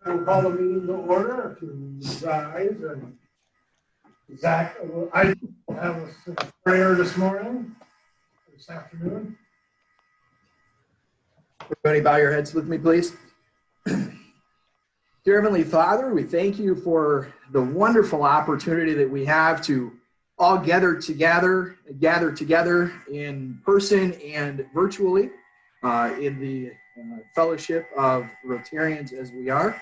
We'll call the meeting to order to rise. And Zach, I have a prayer this morning, this afternoon. Everybody bow your heads with me, please. Dear Heavenly Father, we thank you for the wonderful opportunity that we have to all gather together in person and virtually in the fellowship of Rotarians as we are.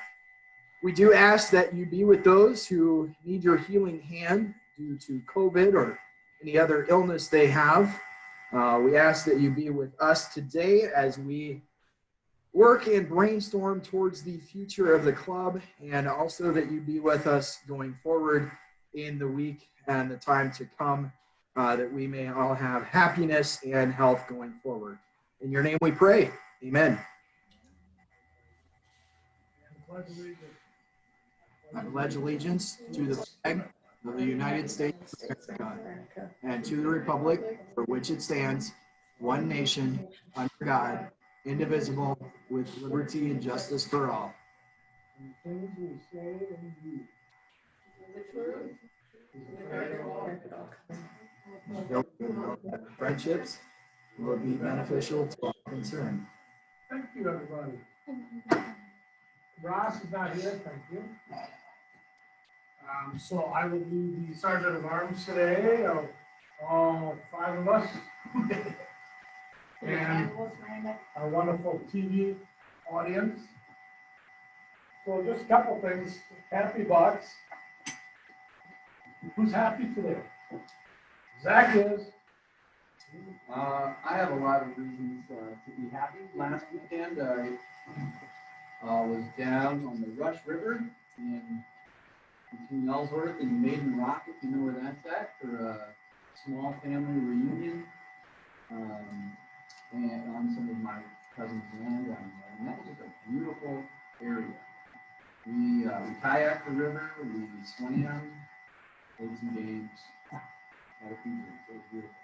We do ask that you be with those who need your healing hand due to COVID or any other illness they have. We ask that you be with us today as we work and brainstorm towards the future of the club, and also that you be with us going forward in the week and the time to come, that we may all have happiness and health going forward. In your name we pray. Amen. I pledge allegiance to the flag of the United States of America and to the republic for which it stands, one nation, under God, indivisible, with liberty and justice for all. And the things we say and do, the truth, friendships will be beneficial to all concerned. Thank you, everybody. Ross is not here, thank you. So I will be the Sergeant of Arms today, of all 5 of us. And our wonderful TV audience. So just a couple things. Happy Bucks. Who's happy today? Zach is. I have a lot of reasons to be happy. Last weekend, I was down on the Rush River between Ellsworth and Maiden Rock, if you know where that's at, for a small family reunion. And on some of my cousin's land down there, and that was just a beautiful area. We kayaked the river, we swam, played some games, had a few drinks. It was beautiful.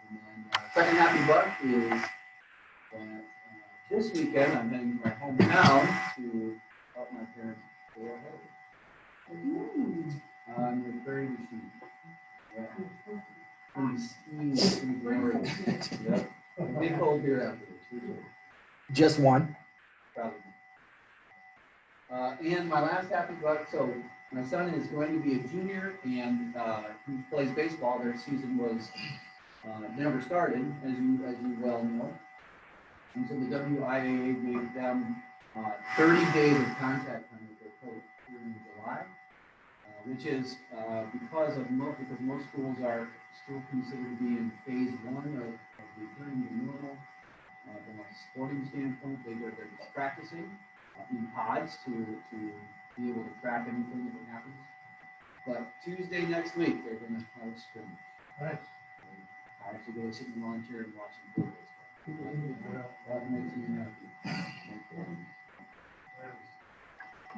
And then second happy buck is that this weekend I'm heading to my hometown to help my parents grow a hay. I'm the prairie machine. Yeah. Yep. Big cold beer afterwards. Just one. Probably. And my last happy buck, so my son is going to be a junior, and he plays baseball. Their season was never started, as you well know. And so the WIAA gave them 30 days of contact time with their coach here in July, which is because most schools are still considered to be in phase 1 of returning to normal. From a sporting standpoint, they're just practicing in pods to be able to track anything that happens. But Tuesday next week, they're going to have a scrimmage. Right. I actually go sit in the lawn chair and watch them play baseball. That makes me happy.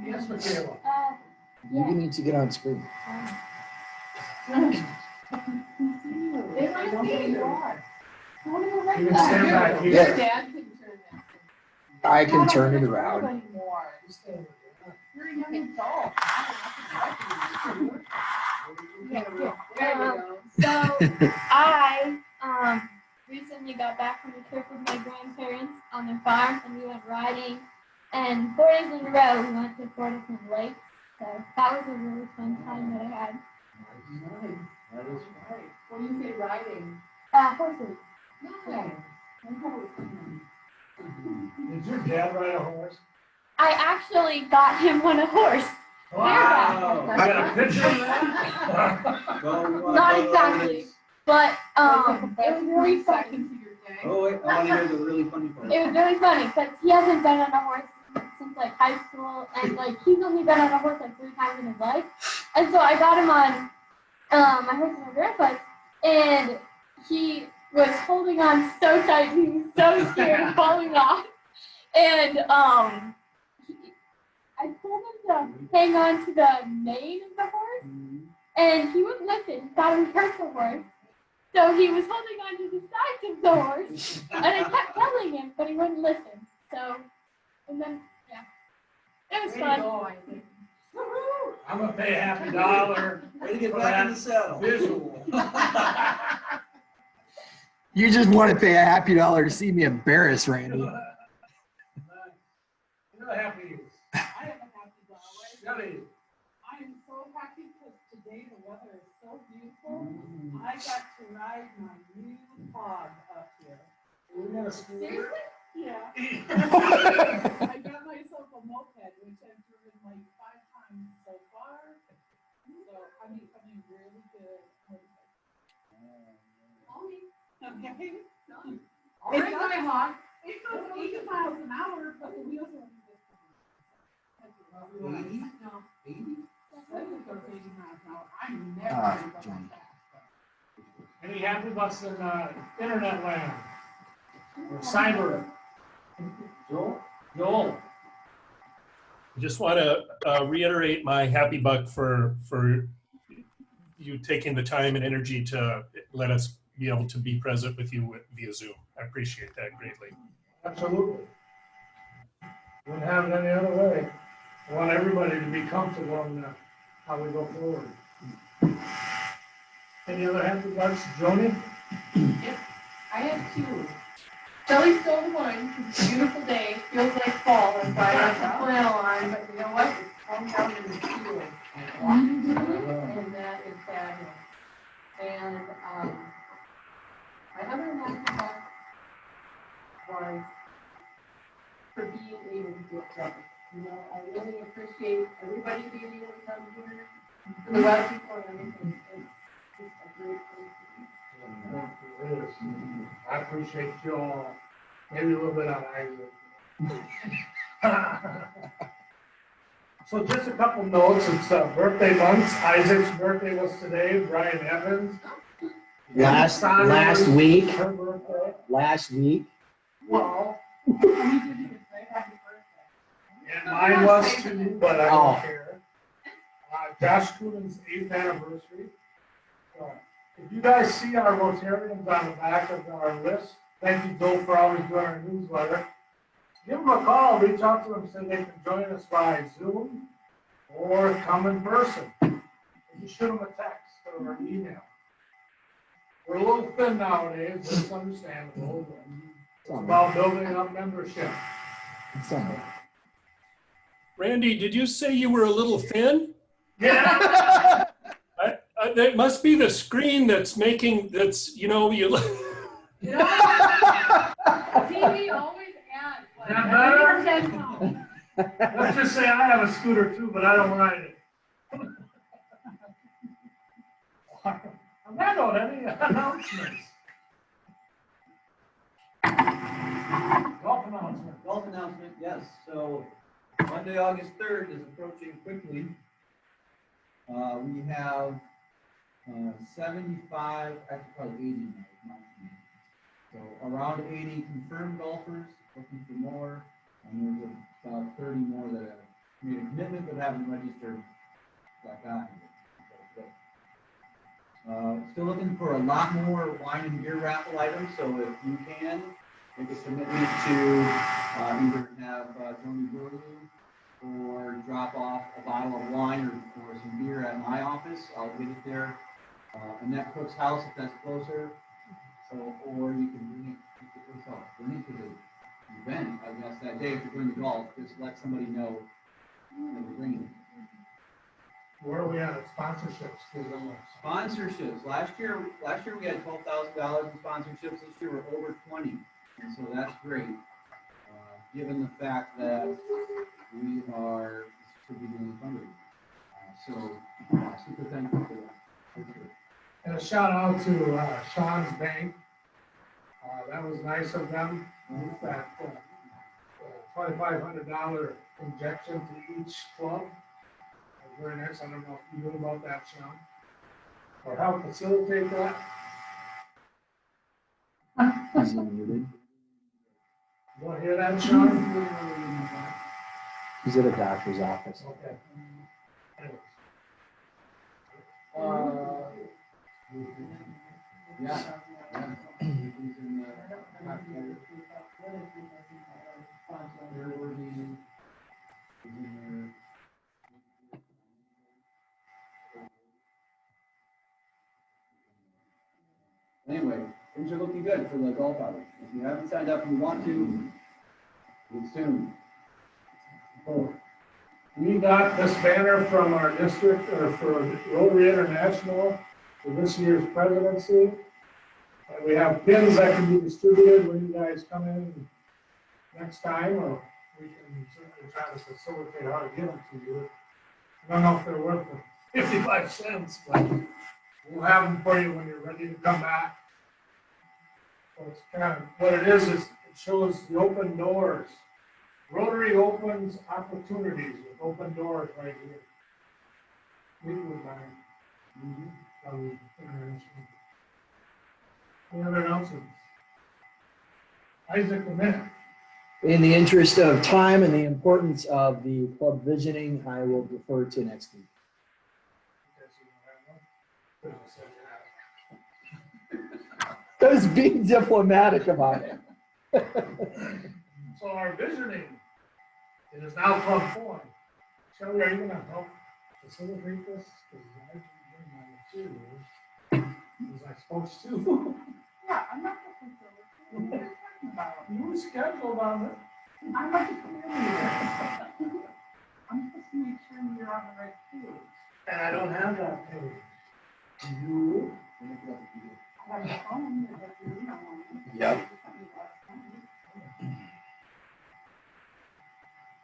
Yes, Michaela. You need to get on screen. They want to see you are. I want to go right You can stand back here. Your dad can turn that. I can turn it around. Anymore. You're a young adult. Yeah, there we go. So I recently got back from a trip with my grandparents on their farm, and we went riding. And 4 days in a row, we went to 4 different lakes. So that was a really fun time that I had. That is Right. When you say riding, Horses. no. Did your dad ride a horse? I actually got him on a horse. Wow. You got a picture of that? Not exactly, but it was really fun. Seconds of your day. Oh wait, I want to hear the really funny part. It was really funny because he hasn't been on a horse since like high school, and like he's only been on a horse like 3 times in his life. And so I got him on my horse and my grandpa's, and he was holding on so tight. He was so scared of falling off, and I told him to hang on to the mane of the horse, and he wouldn't listen. He thought it would hurt the horse. So he was holding on to the sides of the horse, and I kept telling him, but he wouldn't listen. So, and then, yeah, it was Way to fun. go, I think. I'm gonna pay $50 Way to get for back in that the saddle. visual. You just want to pay a happy dollar to see me embarrass Randy. You're happy. I have a happy dollar. Shelley. I am so happy because today the weather is so beautiful. I got to ride my new pod up here. We're gonna scooter. Seriously? Yeah. I got myself a moped, which I've driven like 5 times so far. So I mean really good. Okay. It's not hot. It goes 80 miles an hour, but the wheels are only this. 80? No, 80? it goes 80 miles an hour. I'm never Ah, gonna go Johnny. that fast. Any happy bucks in internet land? Or cyber? Joel? I just want to reiterate my happy buck for you taking the time and energy to let us be able to be present with you via Zoom. I appreciate that greatly. Absolutely. Wouldn't have it any other way. I want everybody to be comfortable in how we go forward. Any other happy bucks, Joni? I have 2. Shelly stole one. It's a beautiful day. Feels like fall. And so I have some flannel on, but you know what? It's calm down in the field. And that is fabulous. And my other happy buck was for being able to get ready. You know, I really appreciate everybody being able to come here. For the rest of people and everything. It's just a great thing to do. It is. I appreciate you all. Maybe a little bit on Isaac. So just a couple notes. It's birthday months. Isaac's birthday was today. Brian Evans. Last week. Her birthday. Last week. Well, we did it, right? Happy birthday. And mine was too, but I Oh. don't care. Josh Coolin's 8th anniversary. If you guys see our Rotarians on the back of our list, thank you, Joe, for always doing our newsletter. Give them a call, reach out to them, say they can join us by Zoom or come in person. You shoot them a text or an email. We're a little thin nowadays, that's understandable, but it's about building up membership. Randy, did you say you were a little thin? Yeah. That must be the screen that's making, you. You know, TV always adds like That better? every 10 pounds. Let's just say I have a scooter too, but I don't ride it. On that note, any announcements? Golf announcement. Golf announcement, yes. So Monday, August 3rd is approaching quickly. We have 75, actually probably 80 now. So around 80 confirmed golfers looking for more, and there's about 30 more that have made a commitment but haven't registered back on. Still looking for a lot more wine and beer raffle items, so if you can, make a commitment to either have Tony Burley or drop off a bottle of wine or some beer at my office. I'll get it there. Annette Cook's house if that's closer. So, or you can bring it to the event, I guess, that day if you're doing the golf. Just let somebody know that you're bringing it. Where are we at sponsorships? Sponsorships. Last year we had $12,000 in sponsorships. This year we're over 20, and so that's great. Given the fact that we are doing fundraising, so super thankful for that. And a shout out to Sean's Bank. That was nice of them. That $2,500 injection to each club. Very nice. I don't know if you knew about that, Sean. Or help facilitate that. He's unmuted. You want to hear that, Sean? He's at a doctor's office. Okay. Anyways. Yeah. good for the golf outing. If you haven't signed up and you want to, do it soon. Oh, we got this banner from our district, or for Rotary International, for this year's presidency. And we have pins that can be distributed when you guys come in next time, or we can certainly try to facilitate how to give them to you. I don't know if they're worth the 55 cents, but we'll have them for you when you're ready to come back. So it's kind of, what it is it shows the open doors. Rotary opens opportunities with open doors right here. Fleetwood Line. International. Any other announcements? Isaac, a minute. In the interest of time and the importance of the club visioning, I will defer to next week. That was being diplomatic about it. So our visioning, it is now club form. Shelley, are you gonna help facilitate this? Because I didn't bring my materials. Was I supposed to? Yeah, I'm not the facilitator. What are you talking about? You were scheduled on it. I'm like a community. I'm supposed to make sure you're on the right page. And I don't have that page. You? I have a phone that has your email on it. Yep. You sent me last time.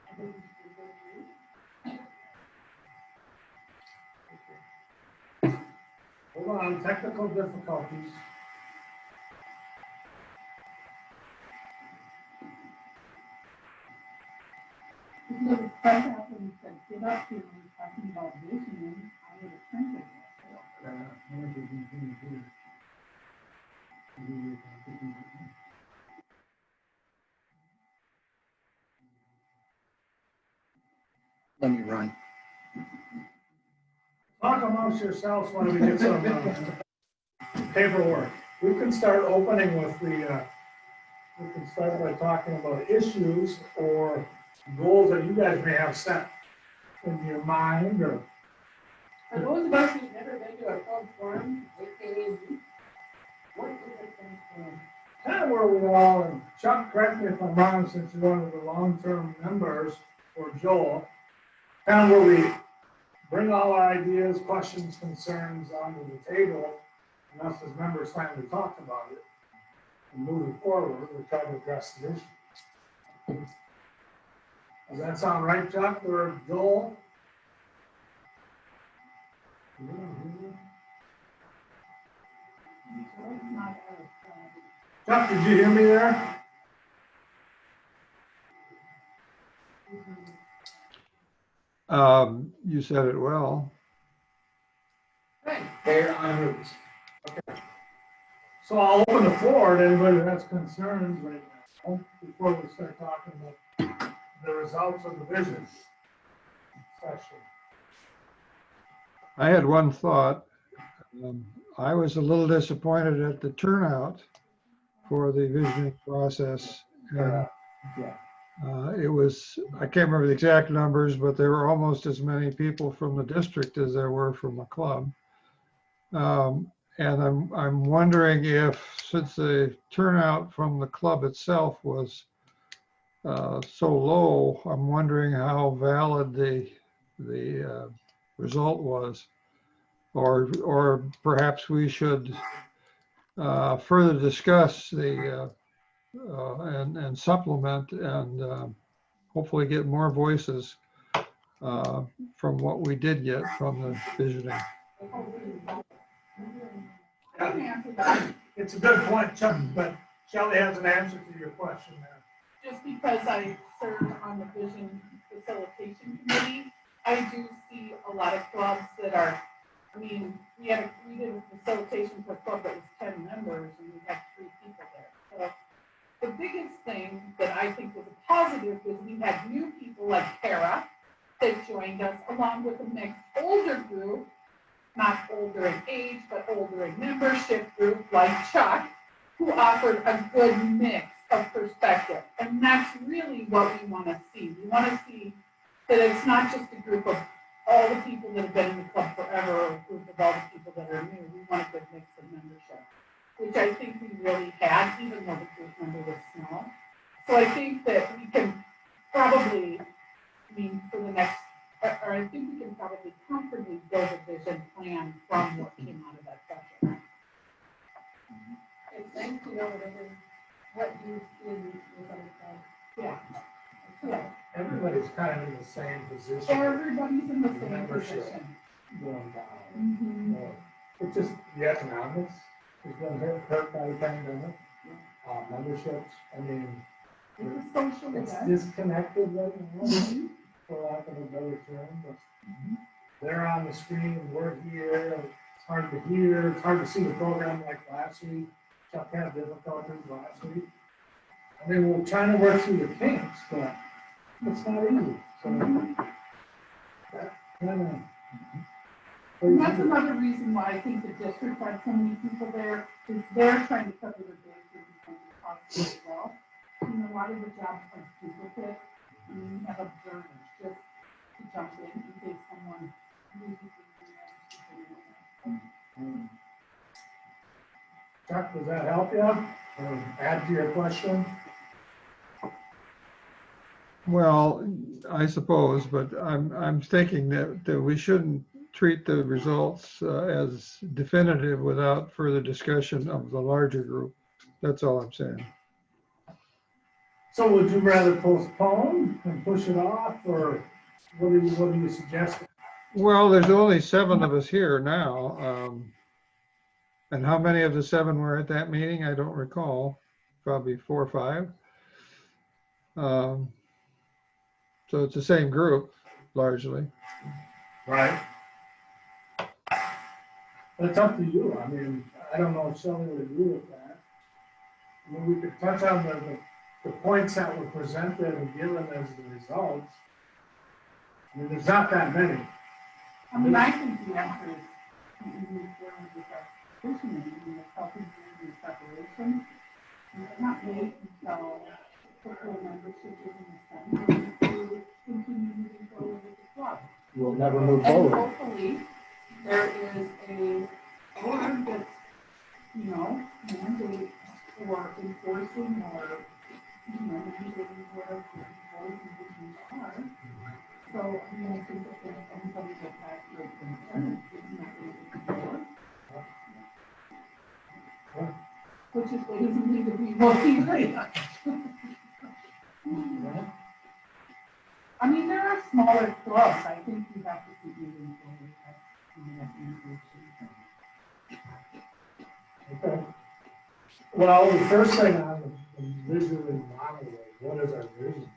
I think you should go through. Hold on, technical difficulties. If you would start out and said, get up here and talking about visioning, I would have printed it. Let me run. Talk amongst yourselves while we get some paperwork. We can start opening with the, we can start by talking about issues or goals that you guys may have set in your mind, or For those of us who've never been to a club forum, aka what is a club forum? kind of where we all, and Chuck, correct me if I'm wrong, since you're one of the long-term members, or Joel, kind of where we bring all our ideas, questions, concerns onto the table, and us as members finally talk about it. And moving forward, we try to address the issue. Does that sound right, Chuck, or Joel? Chuck, did you hear me there? You said it well. Fair on roots. So I'll open the floor to anybody that has concerns right now, before we start talking about the results of the vision session. I had one thought. I was a little disappointed at the turnout for the visioning process. And, it was, I can't remember the exact numbers, but there were almost as many people from the district as there were from the club. And I'm wondering if, since the turnout from the club itself was so low, I'm wondering how valid the result was, or perhaps we should further discuss the and supplement and hopefully get more voices from what we did get from the visioning. It's a good point, Chuck, but Shelley has an answer to your question there. Just because I serve on the vision facilitation committee, I do see a lot of clubs that are, I mean, we did a facilitation for a club that was 10 members and we had 3 people there. So the biggest thing that I think was a positive was we had new people like Kara that joined us, along with a mixed older group, not older in age, but older in membership group like Chuck, who offered a good mix of perspective. And that's really what we want to see. We want to see that it's not just a group of all the people that have been in the club forever or a group of all the people that are new. We want a good mix of membership. which I think we really had, even though the group number was small. So I think that we can probably, I mean, for the next, or I think we can probably comfortably build a vision plan from what came out of that session. It's nice to know what you did with other clubs. Yeah. Yeah. Everybody's kind of in the same position. Everybody's in the same Membership. position. Going down. Mm-hmm. It's just the economics has been hurt by the pandemic. Memberships, I mean, It's a social it's event. disconnected right now, for lack of a better term, but they're on the screen, we're here, it's hard to hear, it's hard to see the program like last week. Chuck had difficulties last week. I mean, we're trying to work through the kinks, but it's not easy, so that kind of. And that's another reason why I think the district had so many people there, is they're trying to cover their bases as much as possible as well. You know, a lot of the jobs are duplicate, and you have observers just to jump in case someone loses their. Chuck, does that help you? Or add to your question? Well, I suppose, but I'm thinking that we shouldn't treat the results as definitive without further discussion of the larger group. That's all I'm saying. So would you rather postpone and push it off, or what do you suggest? Well, there's only 7 of us here now. And how many of the 7 were at that meeting? I don't recall. Probably 4 or 5. So it's the same group, largely. Right. But it's up to you. I mean, I don't know if Shelley would agree with that. I mean, we could touch on the points that were presented and given as the results. I mean, there's not that many. I mean, I think the answer is, you move forward with that vision, and it's helping you do separation. You cannot wait until the full membership is in the center to continue moving forward with the club. We'll never move And forward. hopefully, there is a board that's, you know, mandate or enforcing or, you know, mandating whatever the boards and visions are. So, I mean, I think if there's anybody that has great concern, it's not going to be the board. Which is what doesn't need to be motivated. I mean, there are smaller clubs. I think you have to keep moving forward. Okay. Well, the first thing on the visually model is, what is our vision?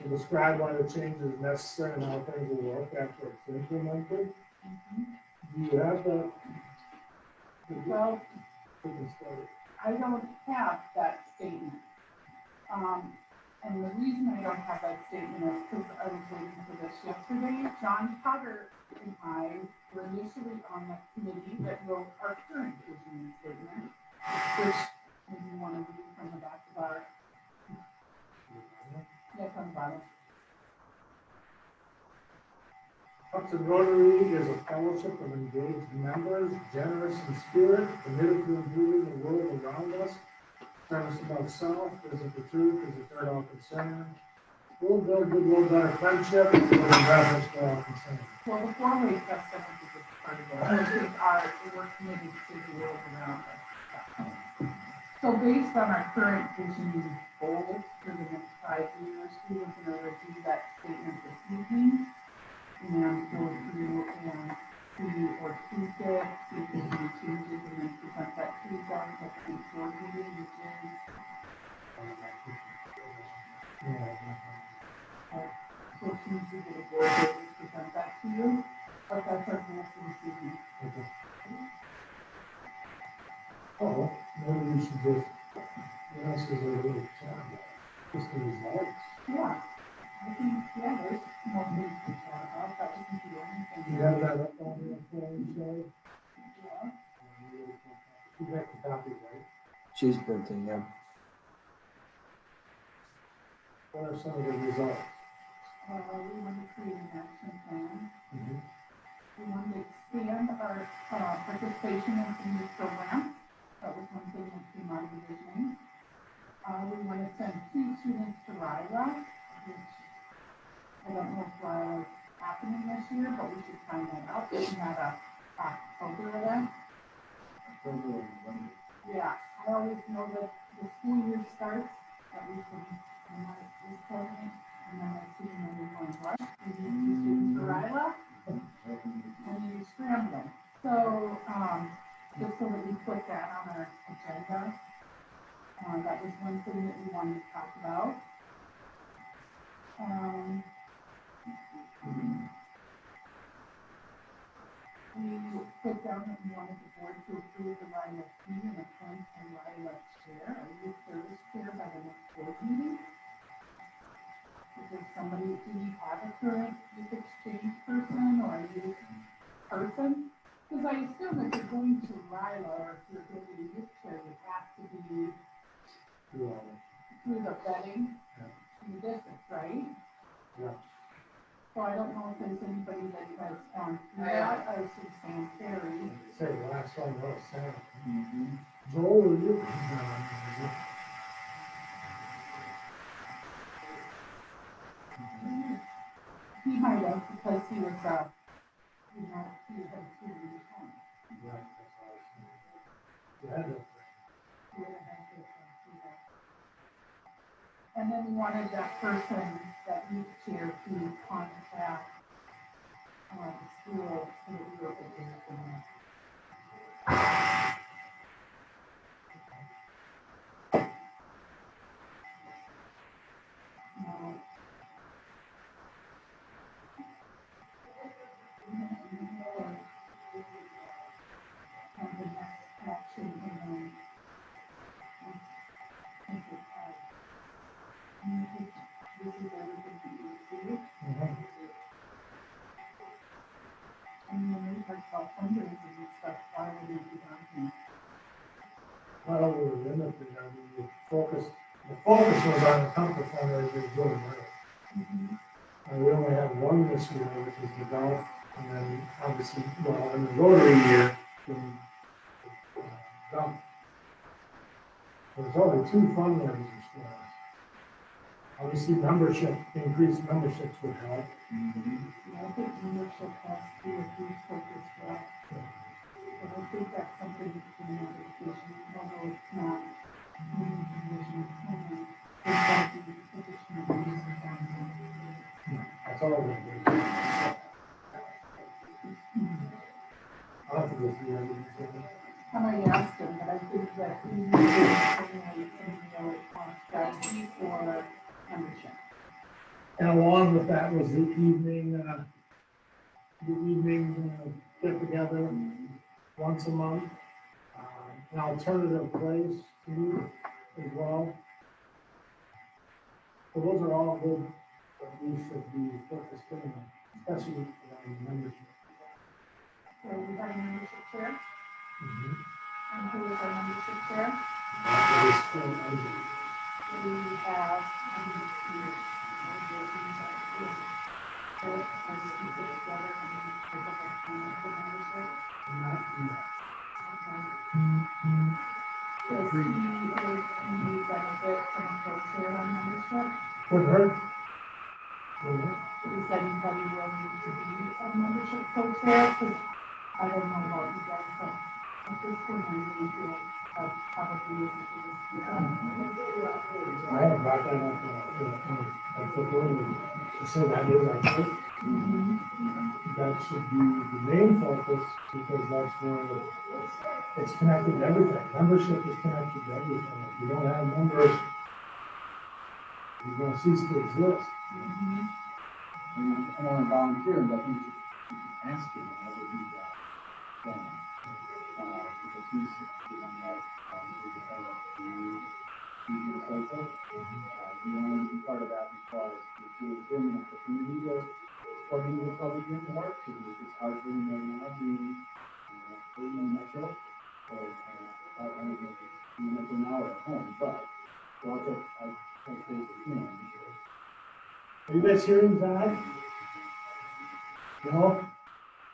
To describe why the change is necessary and how things will work after it's implemented. Do you have the? Well, I don't have that statement. And the reason I don't have that statement is because I was waiting for this yesterday. John Potter and I were initially on the committee that wrote our current vision statement, which you want to read from the back of our, yes, on the bottom. Hudson Rotary is a fellowship of engaged members, generous in spirit, committed to improving the world around us. Premise about self, visit the truth, is a third all concern. We'll build goodwill, better friendship, and reverence for all concerned. Well, the four-way test, I think, is part of it, which is our, we're committed to the world around us. So based on our current vision goals for the next 5 years, we were going to review that statement this evening and go through and see or tweak it, see if there's any changes, and then present that to you guys at the board meeting, which is so Tuesday, the board will present that to you, but that's our goal for this evening. Oh, maybe we should just, this is a little chat, just the results. Yeah, I think, yeah, there's more things to chat about, that wasn't the only thing. You have that up on your phone, Joe? Yeah. You got the copy, right? She's printing, yeah. What are some of the results? We want to create an action plan. We wanted to expand our participation in some new programs. That was one thing that came out of the visioning. We want to send 2 students to RILA, which I don't know if RILA is happening this year, but we should find that out. Isn't that a October event? Yeah, I always know that the school year starts, at least in my this program, and then I see them going, what? We need 2 students for RILA? And you scramble them. So, just so that we put that on our agenda, that was one thing that we wanted to talk about. We put down that we wanted the board to approve the RILA fee and appoint a RILA chair, a youth service chair by the next board meeting. Is there somebody, do you have a current youth exchange person or a youth person? Because I assume if you're going to RILA or if you're going to youth chair, it has to be through the vetting in the district, right? Yeah. So I don't know if there's anybody that has gone through that. I assume Sam Perry. Say, the last one was Sam. Joel, were you? He might have because he was, he had two reforms. Yeah, that's all I was saying. He would have had to do that. And then we wanted that person, that youth chair, to contact the school so that we were able to do that. And the next action, and then this is everything that you see. And then we talked about fundraising and stuff, why would we do that? Well, we were limited, I mean, the focus was on the comfort fundraising doing right. And we only had one this year, which is the golf, and then obviously, well, in the Rotary year, golf. There's only 2 fundraisers for us. Obviously, increased memberships would help. Yeah, I think membership has to be a huge focus for us. But I think that's something that can be education, although it's not community vision only. There's got to be additional resources down there. That's all we're doing. I'll have to go through everything. I might ask him, but I think that we need to formulate some real strategy for membership. And along with that was the evening get together once a month. An alternative place to meet as well. So those are all good that we should be focused on, especially around membership. So we have a membership chair, and who is our membership chair? That is still under. We have, Not yet. Does he benefit from a co-chair on membership? With her? Is anybody willing to be a membership co-chair? Because I don't know about you guys, but at this point, I really feel probably isn't for this. I had brought that up, I took earlier, I said that is our focus. That should be the main focus, because that's where it's connected to everything. Membership is connected to everything. If you don't have members, you're gonna cease to exist. And I want to volunteer, but you should ask him how would he done. Because he's the one that is developed the social. You want to be part of that because it gives him an opportunity to plug into the public network, because it's hard for him right now being in Metro. So I don't know if it's in Metro now or at home, but also I touch base with him. Are you guys hearing that? No?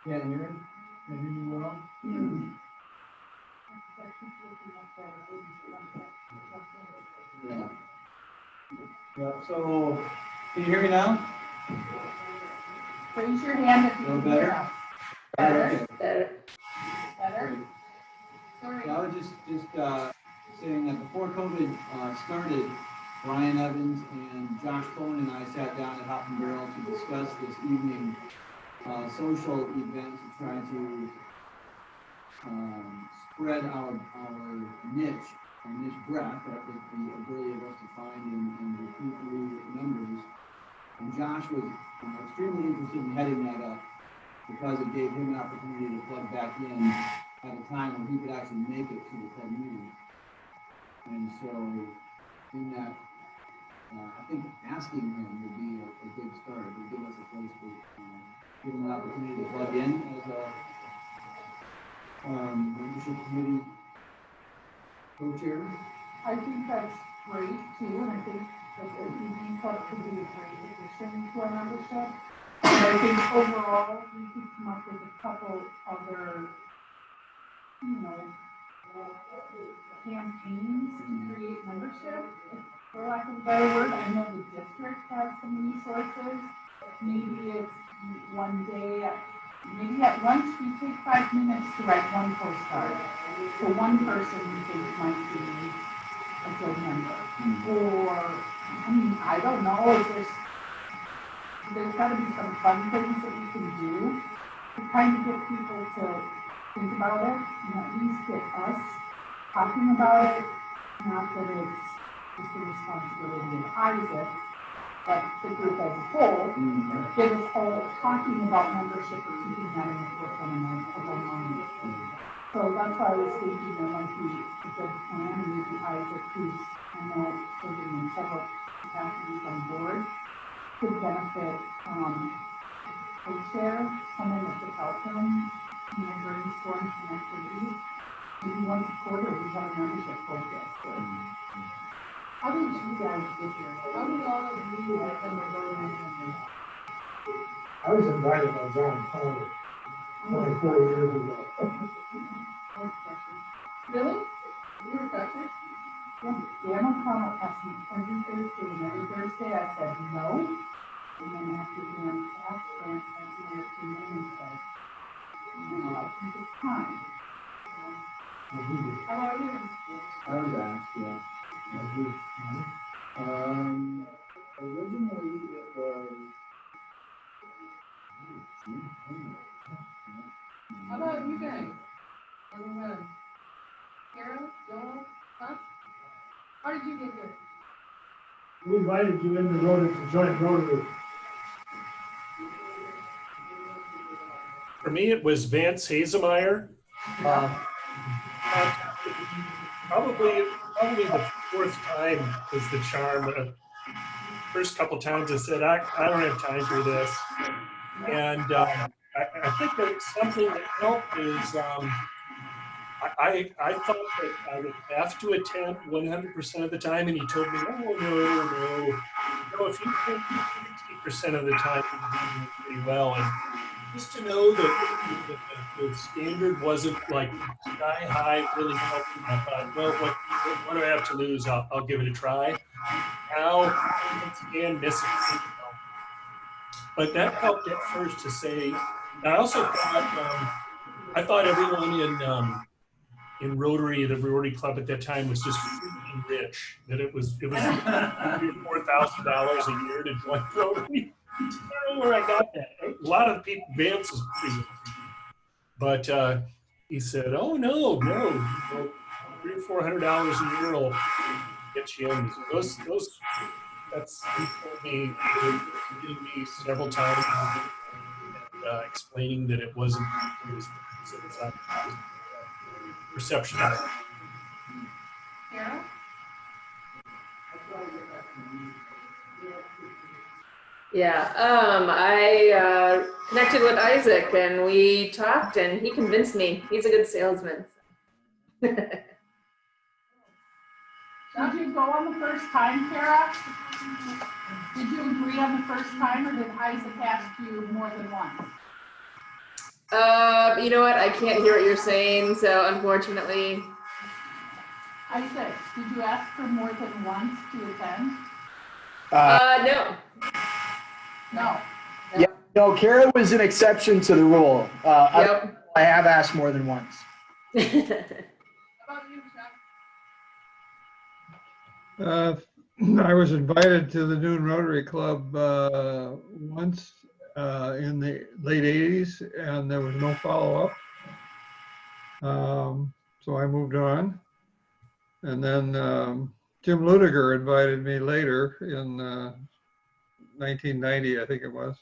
Can't hear him? Can you hear me well? Yeah. Yeah, so, can you hear me now? Raise your hand if you No can hear better? us. Okay. Better? Great. Sorry. Yeah, I was just saying that before COVID started, Brian Evans and Josh Cohn and I sat down at Hop and Barrel to discuss this evening social event to try to spread our niche breadth, that was the ability of us to find and recruit new members. And Josh was extremely interested in heading that up because it gave him an opportunity to plug back in at a time when he could actually make it to the club meeting. And so, in that, I think asking him would be a good start. It would give us a place to give him an opportunity to plug in as a membership committee co-chair. I think that's great too, and I think that the ED Club could be a great addition to our membership. And I think overall, we could come up with a couple other, campaigns to create membership, for lack of a better word. I know the district has some resources. Maybe it's one day, maybe at lunch we take 5 minutes to write one postcard. So one person we think might be a good member. Or, I don't know, there's gotta be some fun things that we can do to kind of get people to think about it and at least get us talking about it. Not that it's just the responsibility of Isaac, but the group as a whole, get us all talking about membership or keeping that in the forefront of our mind. So that's why I was thinking there might be a good plan, and maybe Isaac, who's, I know, serving in several capacities on board, could benefit co-chair, someone that could help him, brainstorm some activities. Maybe once a quarter we have a membership focus. How did you guys get here? How did all of you become a Rotary member? I was invited by John Carter 24 years ago. Really? You were pressure? Dan O'Connell asked me every Thursday, and every Thursday I said no. And then after Dan asked, Dan came in and said, I think it's time. How about you? I was asked, yeah. Originally it was. How about you guys? Anyone? Carol? Joel? Huh? How did you get here? We invited you into Rotary to join Rotary. For me, it was Vance Hazemeyer. Probably the fourth time was the charm. The first couple times I said, I don't have time for this. And I think that something that helped is I thought that I would have to attend 100% of the time, and he told me, no, if you attend 60% of the time, you're doing pretty well. And just to know that the standard wasn't like sky high really helped me. I thought, well, what do I have to lose? I'll give it a try. Now, once again, missing. But that helped at first to say. I also thought I thought everyone in Rotary, the Rotary Club at that time, was just freaking rich. That it was $3,000 or $4,000 a year to join Rotary. I don't know where I got that. A lot of people, Vance was pretty rich. But he said, oh, no, $300 or $400 a year will get you in. So that's, he told me, getting me several times and explaining that it wasn't, it was perception. Carol? Yeah, I connected with Isaac and we talked and he convinced me. He's a good salesman. Did you go on the first time, Kara? Did you agree on the first time, or did Isaac ask you more than once? You know what? I can't hear what you're saying, so unfortunately. Isaac, did you ask for more than once to attend? No. No. Yeah, no, Kara was an exception to the rule. Yep. I have asked more than once. How about you, Chuck? I was invited to the Noon Rotary Club once in the late 80s, and there was no follow-up. So I moved on. And then Jim Ludiger invited me later in 1990, I think it was.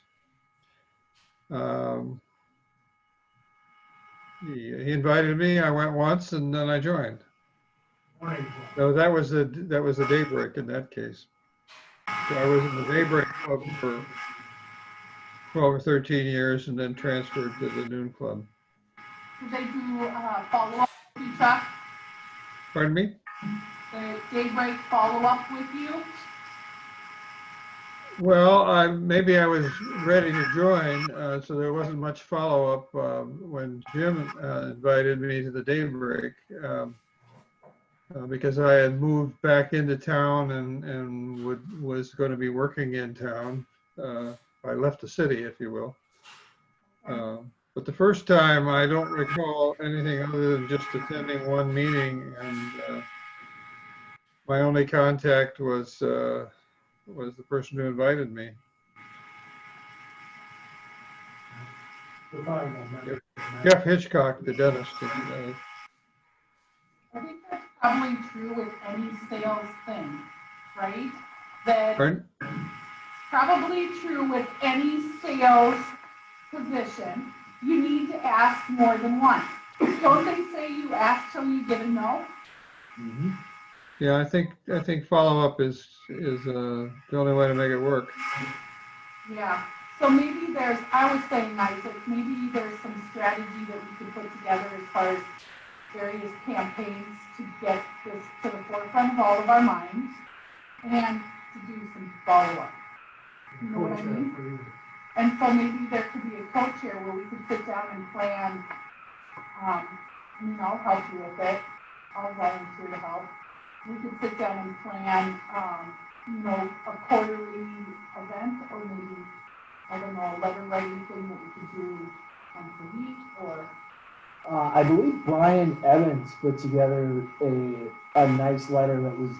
He invited me, I went once, and then I joined. So that was the Daybreak in that case. So I was in the Daybreak Club for 12 or 13 years and then transferred to the Noon Club. Did they do follow-up with you, Chuck? Pardon me? The Daybreak follow-up with you? Well, maybe I was ready to join, so there wasn't much follow-up when Jim invited me to the Daybreak because I had moved back into town and was going to be working in town. I left the city, if you will. But the first time, I don't recall anything other than just attending one meeting, and my only contact was the person who invited me. Jeff Hitchcock, the dentist. I think that's probably true with any sales thing, right? Pardon? Probably true with any sales position. You need to ask more than once. Don't they say you ask till you get a no? Mm-hmm. Yeah, I think follow-up is the only way to make it work. Yeah. So maybe I was saying, Isaac, maybe there's some strategy that we could put together as far as various campaigns to get this to the forefront of all of our minds and to do some follow-up. You know what I mean? And so maybe there could be a co-chair where we could sit down and plan, I'll help you with it. I'll volunteer to help. We could sit down and plan, a quarterly event or maybe, I don't know, a letter writing thing that we could do once a week or. I believe Brian Evans put together a nice letter that was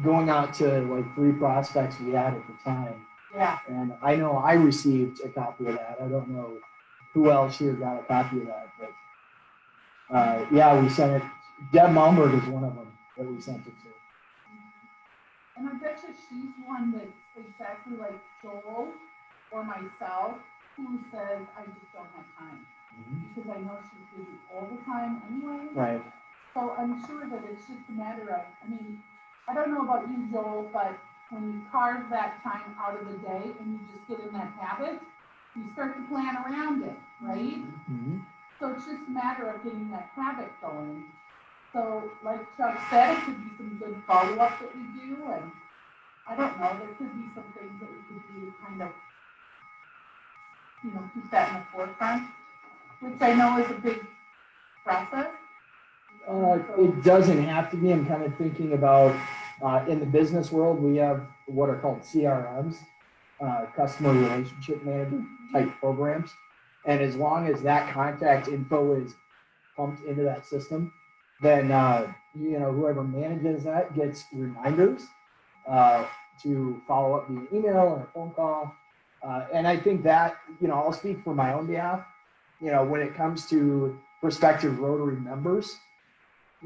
going out to like 3 prospects we had at the time. Yeah. And I know I received a copy of that. I don't know who else here got a copy of that, but yeah, we sent it. Deb Malmberg is one of them that we sent it to. And I bet you she's one that's exactly like Joel or myself who says, I just don't have time. Because I know she's busy all the time anyway. Right. So I'm sure that it's just a matter of, I don't know about you, Joel, but when you carve that time out of the day and you just get in that habit, you start to plan around it, right? Mm-hmm. So it's just a matter of getting that habit going. So like Chuck said, it could be some good follow-up that we do, and I don't know, there could be some things that we could do to kind of, keep that in the forefront, which I know is a big process. It doesn't have to be. I'm kind of thinking about in the business world, we have what are called CRMs, customer relationship manager type programs. And as long as that contact info is pumped into that system, then whoever manages that gets reminders to follow up via email or a phone call. And I think that, I'll speak for my own behalf. When it comes to prospective Rotary members,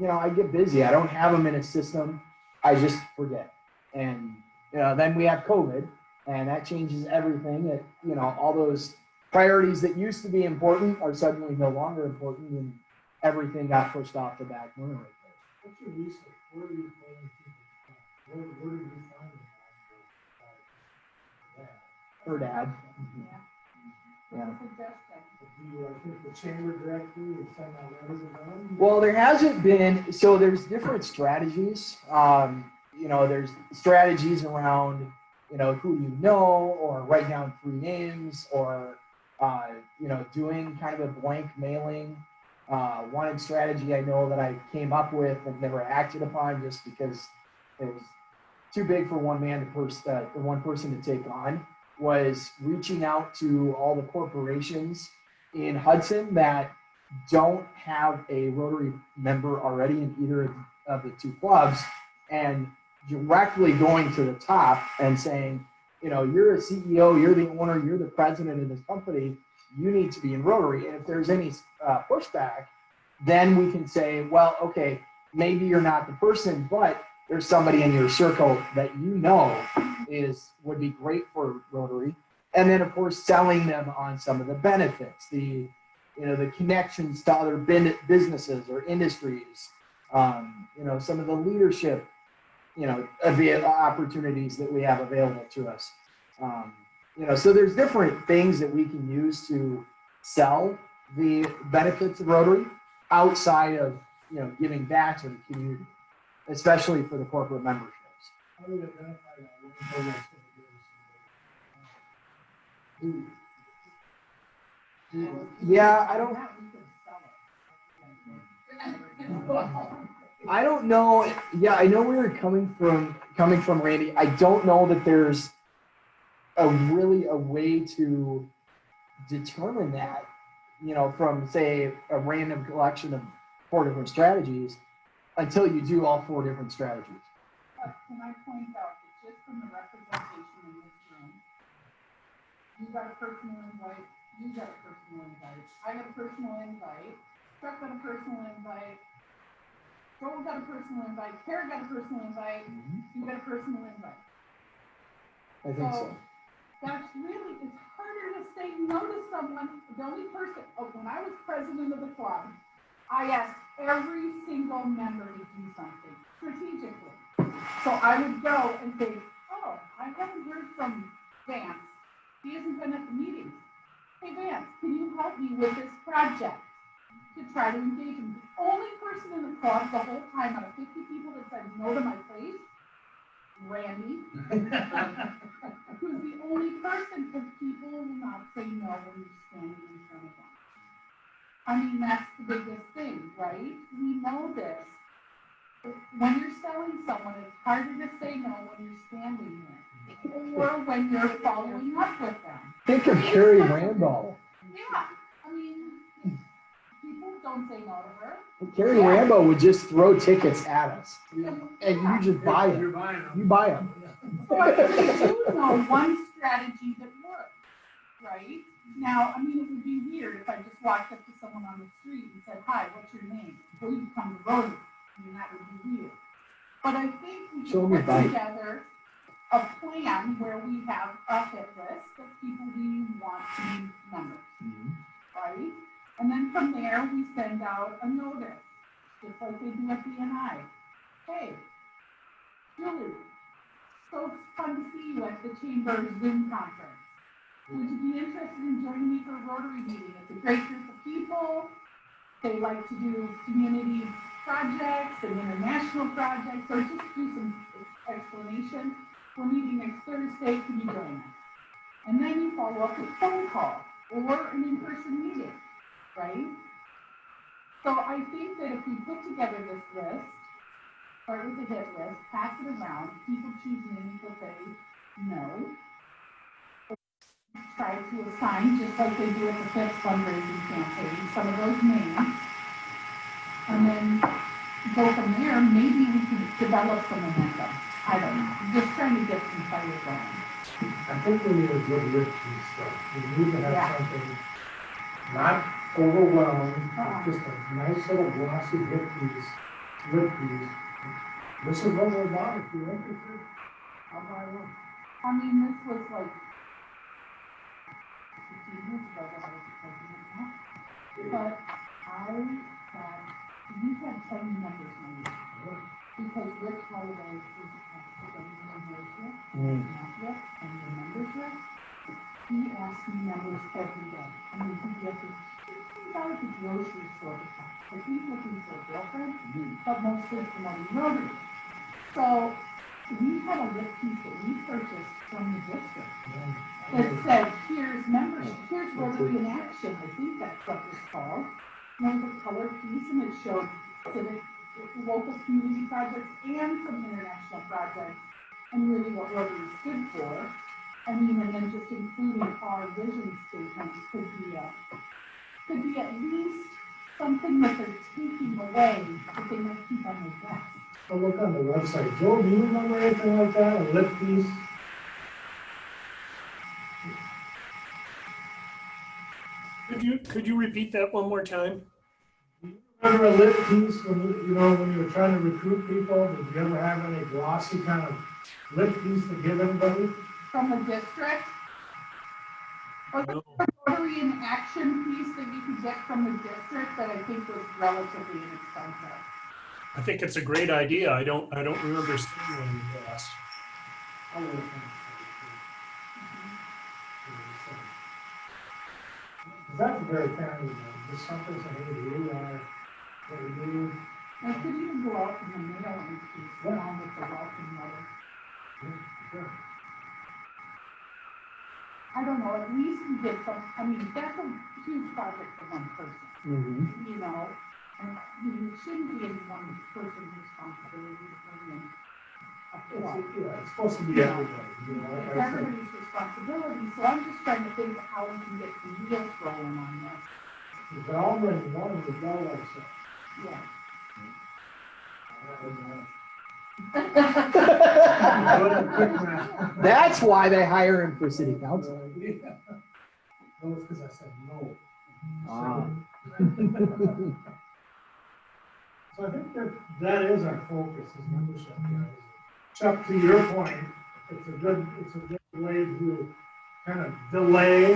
I get busy. I don't have them in a system. I just forget. And, then we have COVID and that changes everything. All those priorities that used to be important are suddenly no longer important and everything got pushed off the back burner right there. What's your research? Where are you finding people? Where do you find them? Her dad. Yeah. Do you think the chamber directly would send out letters of them? Well, there hasn't been, so there's different strategies. There's strategies around, who or write down 3 names or doing kind of a blank mailing. One strategy I know that I came up with and never acted upon just because it was too big for one person to take on, was reaching out to all the corporations in Hudson that don't have a Rotary member already in either of the two clubs, and directly going to the top and saying, you're a CEO, you're the owner, you're the president of this company, you need to be in Rotary. And if there's any pushback, then we can say, well, okay, maybe you're not the person, but there's somebody in your circle that would be great for Rotary. And then, of course, selling them on some of the benefits, the connections to other businesses or industries, some of the leadership, opportunities that we have available to us. So there's different things that we can use to sell the benefits of Rotary outside of, giving back to the community, especially for the corporate memberships. How do we identify that? What programs can we do? Yeah, I don't know. Yeah, I know where you're coming from, Randy. I don't know that there's a way to determine that, from say a random collection of 4 different strategies until you do all 4 different strategies. Can I point out that just from the representation in this room, you got a personal invite, you got a personal invite, I got a personal invite, Chuck got a personal invite, Joel got a personal invite, Kara got a personal invite, you got a personal invite. I think so. That's really, it's harder to say no to someone. The only person, when I was president of the club, I asked every single member to do something strategically. So I would go and say, oh, I haven't heard from Vance. He hasn't been at the meetings. Hey, Vance, can you help me with this project? To try to engage him. The only person in the club the whole time out of 50 people that said no to my face, Randy, who's the only person, because people will not say no when you're standing in front of them. I mean, that's the biggest thing, right? We know this. When you're selling someone, it's harder to say no when you're standing there, or when you're following up with them. Think of Carrie Randall. Yeah, I mean, people don't say no to her. Carrie Rambo would just throw tickets at us, and you just buy You're them. buying them. You buy them. So I do know one strategy that works, right? Now, I mean, it would be weird if I just walked up to someone on the street and said, hi, what's your name? Will you come to Rotary? I mean, that would be weird. But I think we Show can me put bike. together a plan where we have a hit list of people we want to be members, right? And then from there, we send out a notice, just like they do at BNI. Hey, Julie, so fun to see you at the Chamber Zoom conference. Would you be interested in joining me for a Rotary meeting? It's a great group of people. They like to do community projects and international projects, or just do some explanation. We're meeting next Thursday, can you join us? And then you follow up with a phone call or an in-person meeting, right? So I think that if we put together this list, start with the hit list, pass it around, people choose names that they know, try to assign, just like they do at the FIPS fundraising campaign, some of those names, and then go from there. Maybe we can develop some momentum. I don't know. I'm just trying to get some fire going. I think we need a good lip piece stuff. We need to have something not overwhelming, just a nice little glossy lip piece. This is what we're about. If you're interested, I'll buy one. I mean, this was like 15 years ago that I was the president now. But we had 10 members now. Because Rick Holiday is the members with, and the members with, he asked me members every day. I mean, he'd get to out at the grocery store to shop. But he's looking for a girlfriend, but mostly promoting Rotary. So we had a lit piece that we purchased from the district that said, here's membership, here's Rotary in Action, I think that's what it's called. And it was a colored piece and it showed civic, local community projects and some international projects and really what Rotary stood for. I mean, and then just including our vision statements could be at least something that they're taking away that they might keep on their desk. I'll look on the website. Joe, do you remember anything like that? A lit piece? Could you repeat that one more time? Remember a lit piece when when you were trying to recruit people? Did you ever have any glossy kind of lit piece to give everybody? From the district? Or the Rotary in Action piece that you could get from the district that I think was relatively inexpensive. I think it's a great idea. I don't remember seeing one in the past. I'll look on the site, too. That's very kind of them. Just something to hey, here we are, what we do. I could even go out in the mail and piece along with the welcome letter. Sure. I don't know, at least we get some, I mean, that's a huge project for one person, you know? And it shouldn't be any one person's responsibility to bring in a club. It's supposed to be everybody, It's like I said. everybody's responsibility, so I'm just trying to think of how we can get some wheels rolling on this. You can all bring one with no like so. Yeah. That's why they hire him for city council. No, it's because I said no. Ah. So I think that is our focus, is membership, guys. Chuck, to your point, it's a good way to kind of delay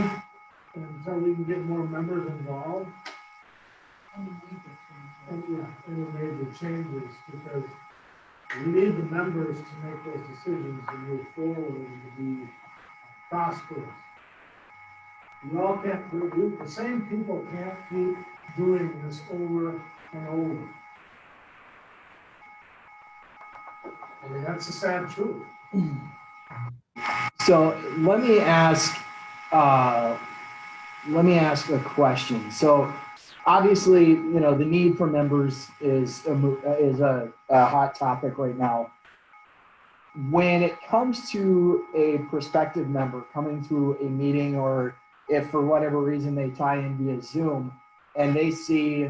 until we can get more members involved. And major changes, because we need the members to make those decisions and move forward and to be prosperous. We all can't do, the same people can't keep doing this over and over. I mean, that's the sad truth. So let me ask a question. So obviously, the need for members is a hot topic right now. When it comes to a prospective member coming through a meeting, or if for whatever reason they tie in via Zoom and they see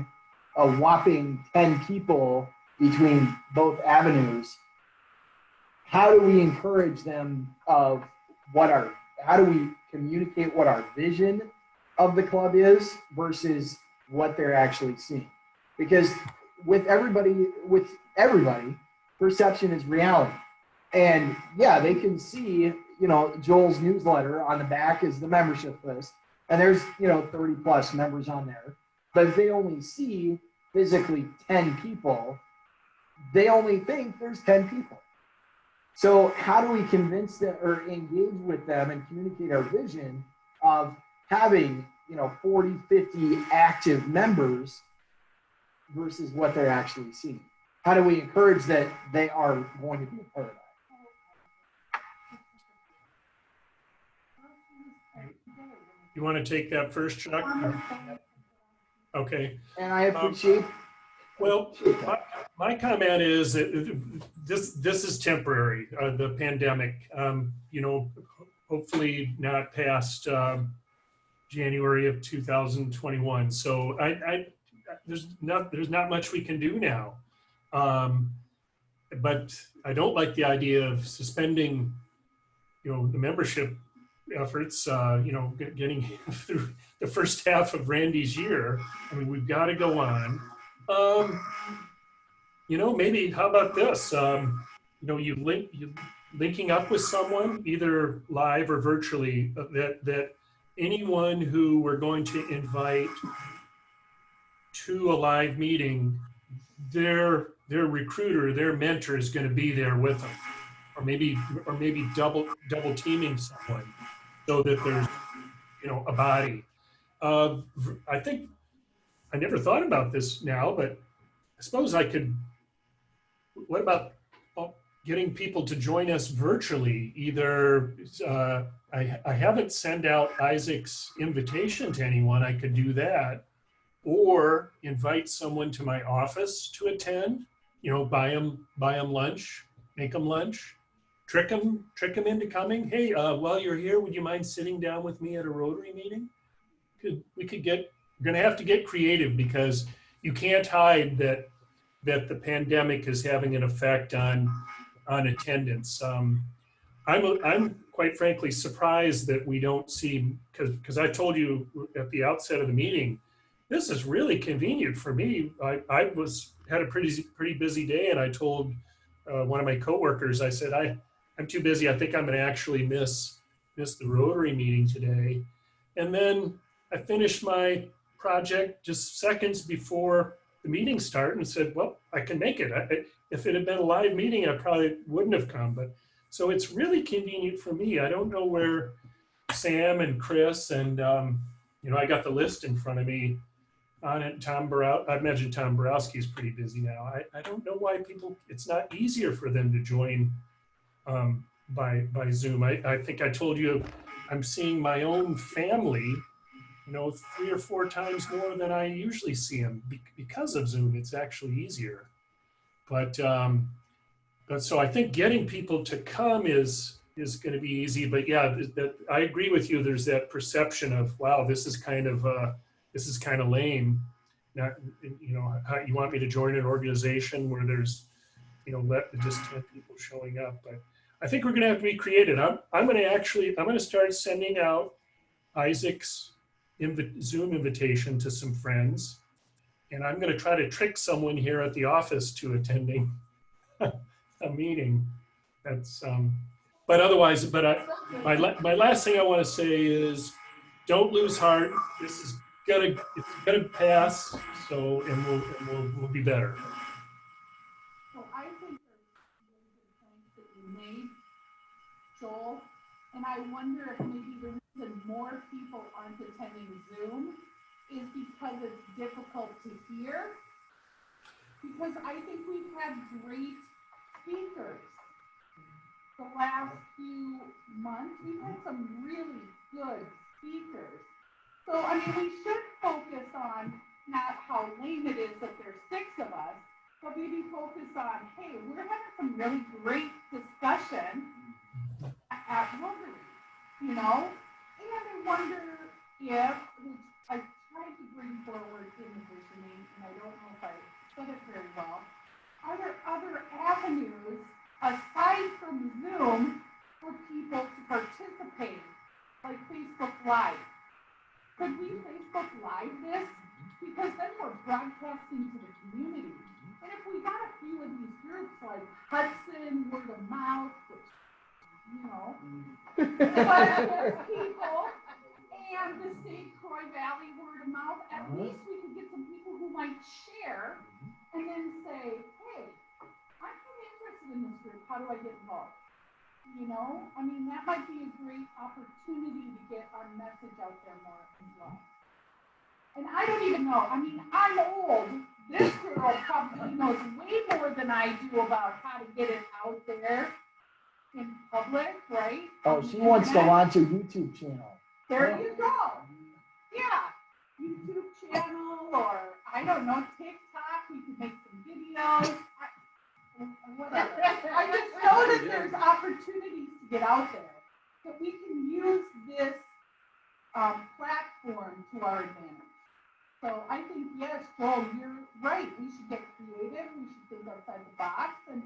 a whopping 10 people between both avenues, how do we encourage them of how do we communicate what our vision of the club is versus what they're actually seeing? Because with everybody, perception is reality. And yeah, they can see, Joel's newsletter on the back is the membership list, and there's, 30 plus members on there. But if they only see physically 10 people, they only think there's 10 people. So how do we convince them or engage with them and communicate our vision of having, 40, 50 active members versus what they're actually seeing? How do we encourage that they are going to be a part of that? You want to take that first, Chuck? Okay. And I appreciate. Well, my comment is that this is temporary. The pandemic, hopefully not past January of 2021. So there's not much we can do now. But I don't like the idea of suspending, the membership efforts, getting through the first half of Randy's year. I mean, we've got to go on. Maybe how about this? You linking up with someone, either live or virtually, that anyone who we're going to invite to a live meeting, their recruiter, their mentor is going to be there with them, or maybe double teaming someone, so that there's a body. I think I never thought about this now, but I suppose I could. What about getting people to join us virtually. Either I haven't sent out Isaac's invitation to anyone. I could do that, or invite someone to my office to attend. You know, buy them lunch, make them lunch, trick them into coming. Hey, while you're here, would you mind sitting down with me at a Rotary meeting? We're gonna have to get creative, because you can't hide that the pandemic is having an effect on attendance. I'm quite frankly surprised that we don't see, because I told you at the outset of the meeting, this is really convenient for me. I had a pretty busy day, and I told one of my coworkers, I said, I'm too busy. I think I'm going to actually miss the Rotary meeting today. And then I finished my project just seconds before the meeting started and said, well, I can make it. If it had been a live meeting, I probably wouldn't have come. But so it's really convenient for me. I don't know where Sam and Chris and, you know, I got the list in front of me on it. I imagine Tom Borowski is pretty busy now. I don't know why it's not easier for them to join by Zoom. I think I told you I'm seeing my own family, you know, 3 or 4 times more than I usually see them because of Zoom. It's actually easier. But so I think getting people to come is going to be easy. But yeah, I agree with you. There's that perception of, wow, this is kind of lame. Not, you know, how you want me to join an organization where there's, you know, just 10 people showing up. But I think we're going to have to be creative. I'm going to start sending out Isaac's Zoom invitation to some friends, and I'm going to try to trick someone here at the office to attending a meeting. That's but otherwise, my last thing I want to say is, don't lose heart. It's gonna pass. So, and we'll be better. So I think there's really good points that you made, Joel, and I wonder if maybe the reason more people aren't attending Zoom is because it's difficult to hear. Because I think we've had great speakers the last few months. We've had some really good speakers. So, I mean, we should focus on not how lame it is that there's 6 of us, but maybe focus on, hey, we're having some really great discussion at Rotary, you know? And I wonder if, which I tried to bring forward in the visioning, and I don't know if I said it very well, are there other avenues aside from Zoom for people to participate, like Facebook Live? Could we Facebook Live this? Because then we're broadcasting to the community. And if we got a few of these groups like Hudson, Word of Mouth, which, you know, but people, and the St. Croix Valley Word of Mouth, at least we could get some people who might share and then say, hey, I'm kind of interested in this group. How do I get involved? You know, I mean, that might be a great opportunity to get our message out there more as well. And I don't even know. I mean, I'm old. This girl probably knows way more than I do about how to get it out there in public, right? Oh, she wants to launch a YouTube channel. There you go. Yeah. YouTube channel, or I don't know, TikTok. We could make some videos. Whatever. I just know that there's opportunities to get out there, that we can use this platform to our advantage. So I think, yes, Joel, you're right. We should get creative. We should think outside the box and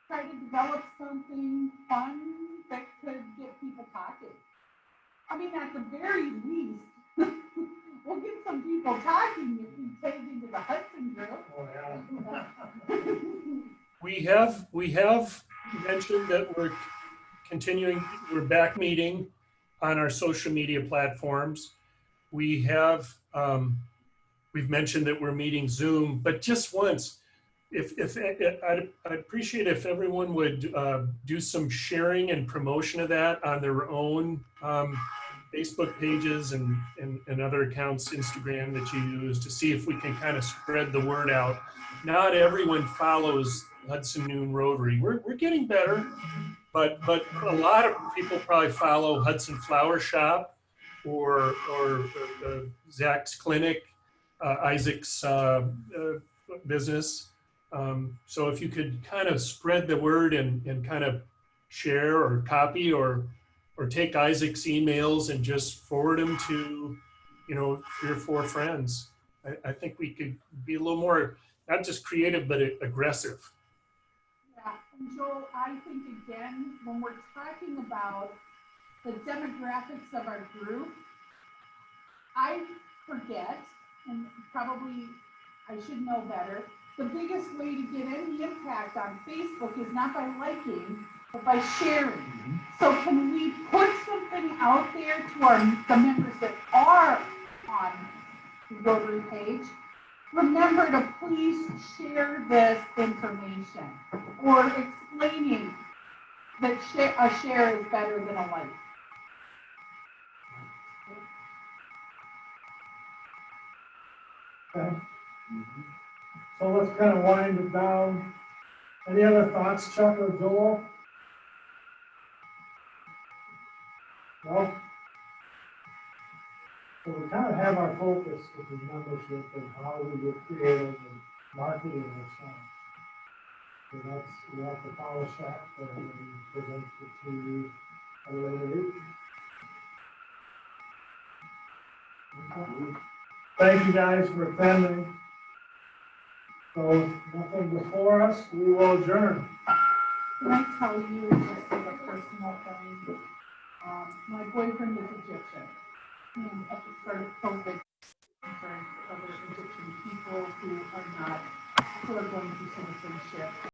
try to develop something fun that could get people talking. I mean, at the very least, we'll get some people talking if we take into the Hudson group. Oh, yeah. We have mentioned that we're back meeting on our social media platforms. We have, we've mentioned that we're meeting Zoom, but just once. I'd appreciate if everyone would do some sharing and promotion of that on their own Facebook pages and other accounts, Instagram, that you use, to see if we can kind of spread the word out. Not everyone follows Hudson Noon Rotary. We're getting better, but a lot of people probably follow Hudson Flower Shop or Zach's Clinic, Isaac's business. So if you could kind of spread the word and kind of share or copy or take Isaac's emails and just forward them to, 3 or 4 friends. I think we could be a little more, not just creative, but aggressive. Yeah, and Joel, I think again, when we're talking about the demographics of our group, I forget, and probably I should know better, the biggest way to get any impact on Facebook is not by liking, but by sharing. So can we put something out there to the members that are on the Rotary page? Remember to please share this information, or explaining that a share is better than a like. Okay. So let's kind of wind it down. Any other thoughts, Chuck or Joel? No? So we kind of have our focus with the membership and how we get creative and marketing ourselves. So we have to polish that and present it to you at a later date. Thank you guys for attending. So nothing before us, we will adjourn. Can I tell you just as a personal thing? My boyfriend is Egyptian, and at the start of COVID, concerned other Egyptian people who are going through citizenship.